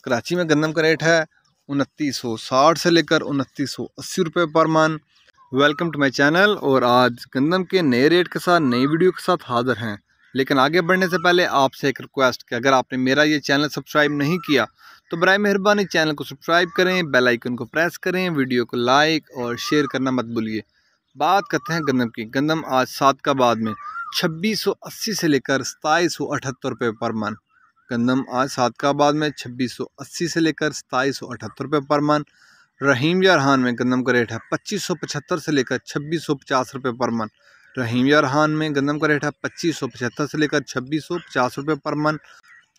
कराची में गंदम का रेट है 2960 से लेकर 2980 रुपये पर मन। Welcome to my channel. और आज गंदम के नए रेट के साथ नई वीडियो के साथ हाजिर हैं। लेकिन आगे बढ़ने से पहले आपसे एक रिक्वेस्ट कि अगर आपने मेरा ये चैनल सब्सक्राइब नहीं किया तो बराए मेहरबानी चैनल को सब्सक्राइब करें, बेल आइकन को प्रेस करें, वीडियो को लाइक और शेयर करना मत भूलिए। बात करते हैं गंदम की। गंदम आज सादकाबाद में 2680 से लेकर 2778 रुपये पर मन। गंदम आज सादकाबाद में 2680 से लेकर 2778 रुपये पर मन। रहीम यारहान में गंदम का रेट है 2575 से लेकर 2650 रुपये पर मन। रहीम यारहान में गंदम का रेट है 2575 से लेकर 2650 रुपये पर मन।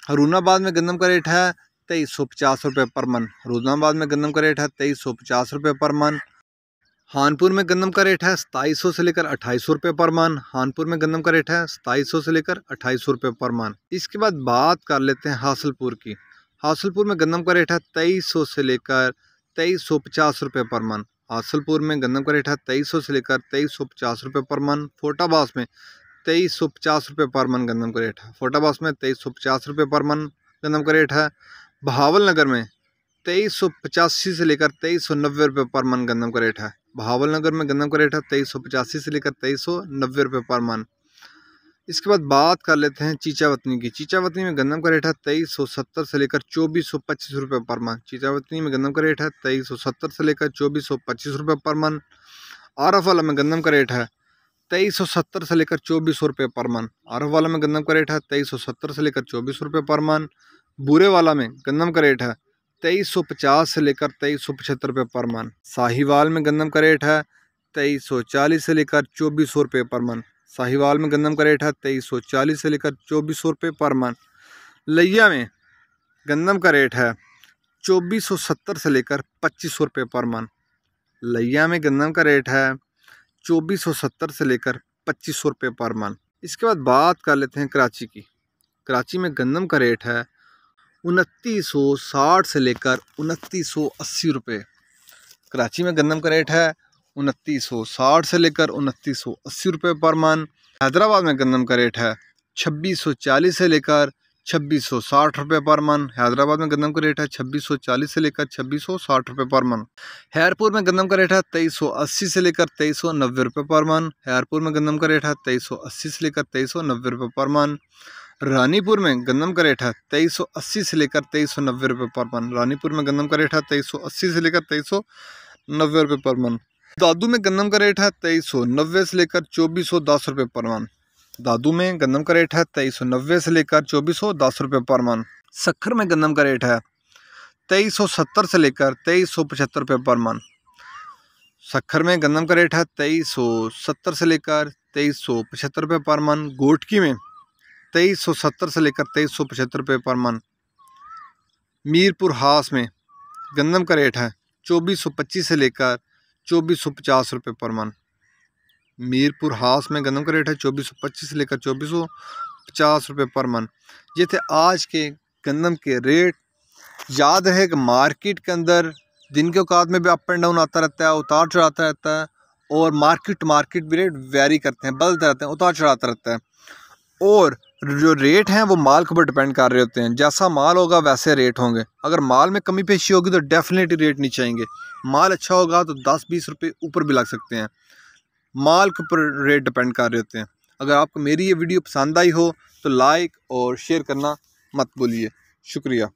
हरूनाबाद में गंदम का रेट है 2350 रुपये पर मन। हरूनाबाद में गंदम का रेट है 2350 रुपये पर मन। हानपुर में गंदम का रेट है 2700 से लेकर 2800 रुपये पर मन। हानपुर में गंदम का रेट है 2700 से लेकर 2800 रुपये पर मन। इसके बाद बात कर लेते हैं हासलपुर की। हासलपुर में गंदम का रेट है 2300 से लेकर 2350 रुपये पर मन। हासलपुर में गंदम का रेट है 2300 से लेकर 2350 रुपये पर मन। फोटाबास में 2350 रुपये पर मन गंदम का रेट है। फोटाबास में 2350 रुपये पर मन गंदम का रेट है। बहावलनगर में 2385 से लेकर 2390 रुपये पर मन गंदम का रेट है। बहावलनगर में गंदम का रेट है 2385 से लेकर 2390 रुपये पर मन। इसके बाद बात कर लेते हैं चीचावतनी की। चीचावतनी में गंदम का रेट है 2370 से लेकर 2425 रुपये पर मन। चीचावतनी में गंदम का रेट है 2370 से लेकर 2425 रुपये पर मन। आरफ वाला में गंदम का रेट है 2370 से लेकर 2400 रुपये पर मन। आरफ वाला में गंदम का रेट है 2370 से लेकर 2400 रुपये पर मन। बूरे वाला में गंदम का रेट है 2350 से लेकर 2375 रुपये पर मन। साहिवाल में गंदम का रेट है 2340 से लेकर 2400 रुपये पर मन। साहिवाल में गंदम का रेट है 2340 से लेकर 2400 रुपये पर मन। लिया में गंदम का रेट है 2470 से लेकर 2500 रुपये पर मन। लिया में गंदम का रेट है 2470 से लेकर 2500 रुपये पर मन। इसके बाद बात कर लेते हैं कराची की। कराची में गंदम का रेट है 2960 से लेकर 2980 रुपये। कराची में गंदम का रेट है 2960 से लेकर 2980 रुपये पर मन। हैदराबाद में गंदम का रेट है 2640 से लेकर 2660 रुपये पर मन। हैदराबाद में गंदम का रेट है 2640 से लेकर 2660 रुपये पर मन। हैरपुर में गंदम का रेट है 2380 से लेकर 2390 रुपये पर मन। हैरपुर में गंदम का रेट है 2380 से लेकर 2390 रुपये पर मन। रानीपुर में गंदम का रेट है 2380 से लेकर 2390 रुपये पर मन। रानीपुर में गंदम का रेट है 2380 से लेकर 2390 रुपये पर मन। दादू में गंदम का रेट है 2390 से लेकर 2410 रुपये पर मन। दादू में गंदम का रेट है 2390 से लेकर 2410 रुपये पर मन। सक्खर में गंदम का रेट है 2370 से लेकर 2375 रुपये पर मन। सक्खर में गंदम का रेट है 2370 से लेकर 2375 रुपये पर मन। गोटकी में 2370 से लेकर 2375 रुपये पर मन। मीरपुर हास में गंदम का रेट है 2425 से लेकर 2450 रुपये पर मन। मीरपुर हास में गंदम का रेट है 2425 से लेकर 2450 रुपये पर मन। ये थे आज के गंदम के रेट। याद रहे कि मार्केट के अंदर दिन के औकात में भी अप एंड डाउन आता रहता है, उतार चढ़ाता रहता है, और मार्केट भी रेट वेरी करते हैं, बदलते रहते हैं, उतार चढ़ाता रहता है। और जो रेट हैं वो माल के ऊपर डिपेंड कर रहे होते हैं। जैसा माल होगा वैसे रेट होंगे। अगर माल में कमी पेशी होगी तो डेफिनेटली रेट नीचे आएंगे। माल अच्छा होगा तो 10-20 रुपये ऊपर भी लग सकते हैं। माल के ऊपर रेट डिपेंड कर रहे होते हैं। अगर आपको मेरी ये वीडियो पसंद आई हो तो लाइक और शेयर करना मत भूलिए। शुक्रिया।